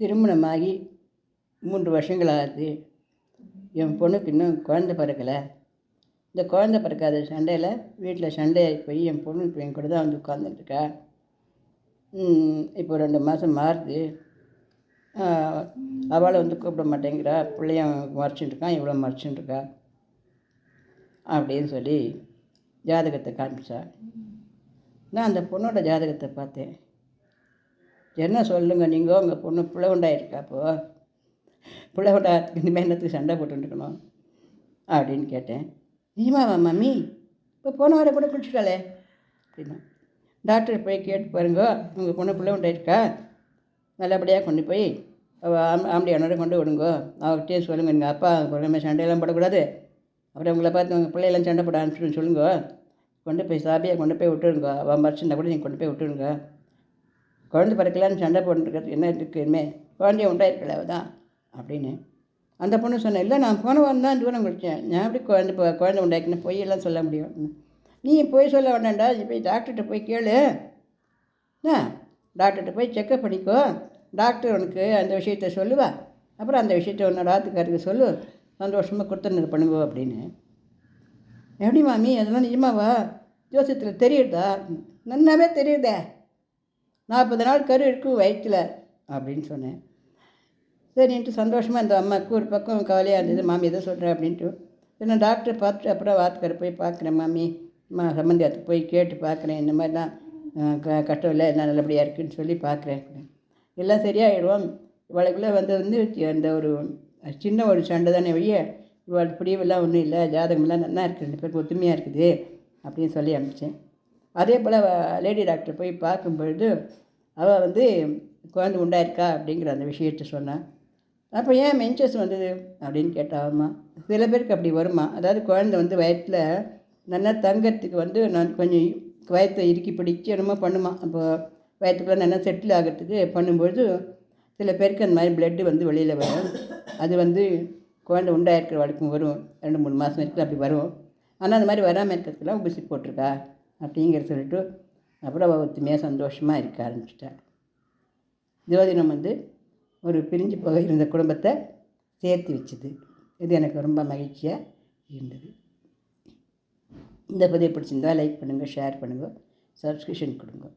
திருமணமாகி 3 வருஷங்கள் ஆகுது. என் பொண்ணுக்கு இன்னும் குழந்த பிறக்கலை. இந்த குழந்த பிறக்காத சண்டையில் வீட்டில் சண்டையாகி போய் என் பொண்ணு இப்போ என் கூட தான் வந்து உட்காந்துட்டுருக்கா. இப்போ 2 மாதம் மாறுது. அவளை வந்து கூப்பிட மாட்டேங்கிறா. பிள்ளையும் மறைச்சிட்டு இருக்கான், இவ்வளோ மறைச்சிட்டு இருக்கா அப்படின்னு சொல்லி ஜாதகத்தை காமிச்சா. நான் அந்த பொண்ணோட ஜாதகத்தை பார்த்தேன். என்ன சொல்லுங்க நீங்கள், உங்கள் பொண்ணு பிள்ளை உண்டாயிருக்கா? அப்போது பிள்ளை உண்டாகிறதுக்கு இனிமேல் என்னத்துக்கு சண்டை போட்டுருக்கணும் அப்படின்னு கேட்டேன். நிஜமாவா மம்மி? இப்போ போன வாரம் கூட குளிச்சுட்டாளே அப்படின்னா. டாக்டர் போய் கேட்டு பாருங்க, உங்கள் பொண்ணு பிள்ளை உண்டாயிருக்கா, நல்லபடியாக கொண்டு போய் ஆம்படியானோட கொண்டு விடுங்க. அவர்கிட்டயே சொல்லுங்கள், எங்கள் அப்பா பொறுமை சண்டையெல்லாம் போடக்கூடாது, அப்புறம் உங்களை பார்த்து உங்கள் பிள்ளையெல்லாம் சண்டை போட ஆரம்பிச்சுன்னு சொல்லுங்க. கொண்டு போய் சாபியாக கொண்டு போய் விட்டுருங்க. அவன் மறைச்சிருந்தா கூட நீங்கள் கொண்டு போய் விட்டுருங்க. குழந்தை பிறக்கலான்னு சண்டை போட்டுருக்கிறது என்ன இருக்குது? இனிமேல் குழந்தைய உண்டாயிருக்கல தான் அப்படின்னு அந்த பொண்ணு சொன்னேன். இல்லை, நான் போன வாரம் தான் தூரம் குடித்தேன். நான் எப்படி குழந்தை உண்டாக்கணும் பொய்யெல்லாம் சொல்ல முடியும்? நீ போய் சொல்ல வேண்டாம்டா, நீ போய் டாக்டர்கிட்ட போய் கேளு. டாக்டர்கிட்ட போய் செக்கப் பண்ணிக்கோ. டாக்டர் உனக்கு அந்த விஷயத்த சொல்லுவா. அப்புறம் அந்த விஷயத்த உன்னோட ஆத்துக்காருக்கு சொல்லு, சந்தோஷமாக கொடுத்துருந்தது பண்ணுங்க அப்படின்னு. எப்படி மாமி, அதெல்லாம் நிஜமாவா? ஜோசியத்தில் தெரியுதா? நன்னாவே தெரியுதே. 40 நாள் கரு இருக்கும் வயிற்றில் அப்படின்னு சொன்னேன். சரின்ட்டு சந்தோஷமாக இந்த அம்மாவுக்கு ஒரு பக்கம் கவலையாக இருந்தது. மாமி எதை சொல்கிறேன் அப்படின்ட்டு. நான் டாக்டரை பார்த்துட்டு அப்புறம் வாத்துக்காரை போய் பார்க்குறேன். மாமி சம்பந்தியாத்துக்கு போய் கேட்டு பார்க்குறேன். இந்த மாதிரிலாம் கஷ்டம் இல்லை, எல்லாம் நல்லபடியாக இருக்குதுன்னு சொல்லி பார்க்குறேன். எல்லாம் சரியாயிடுவோம். இவளுக்குள்ளே வந்து அந்த ஒரு சின்ன ஒரு சண்டை தானே வழிய, இவள் பிடிவெல்லாம் ஒன்றும் இல்லை, ஜாதகமெல்லாம் நல்லா இருக்குது, 2 பேருக்கு ஒத்துமையாக இருக்குது அப்படின்னு சொல்லி அனுப்பிச்சேன். அதே போல் லேடி டாக்டர் போய் பார்க்கும்பொழுது அவள் வந்து குழந்தை உண்டாயிருக்கா அப்படிங்கிற அந்த விஷயத்தை சொன்னான். அப்போ ஏன் மென்சஸ் வந்தது அப்படின்னு கேட்டாமா. சில பேருக்கு அப்படி வருமா, அதாவது குழந்தை வந்து வயிற்றில் நல்லா தங்கறதுக்கு வந்து நான் கொஞ்சம் வயத்தை இறுக்கி பிடிச்சி என்னமோ பண்ணுமா. அப்போ வயிற்றுக்குள்ளே நல்லா செட்டில் ஆகிறதுக்கு பண்ணும்பொழுது சில பேருக்கு அந்த மாதிரி பிளட்டு வந்து வெளியில் வரும். அது வந்து குழந்தை உண்டாயிருக்கிற வரைக்கும் வரும், 2-3 மாதம் இருக்குது அப்படி வரும். ஆனால் அந்த மாதிரி வராமல் இருக்கிறதுக்கெல்லாம் ஊசி போட்டிருக்கா அப்படிங்கிற சொல்லிட்டு அப்புறம் அவள் ஒத்துமையாக சந்தோஷமாக இருக்க ஆரம்பிச்சிட்டா. ஜோதிடம் வந்து ஒரு பிரிஞ்சு போக இருந்த குடும்பத்தை சேர்த்து வச்சுது. இது எனக்கு ரொம்ப மகிழ்ச்சியாக இருந்தது. இந்த பதிவை பிடிச்சிருந்தால் லைக் பண்ணுங்கள், ஷேர் பண்ணுங்கள், சப்ஸ்கிரிப்ஷன் கொடுங்க.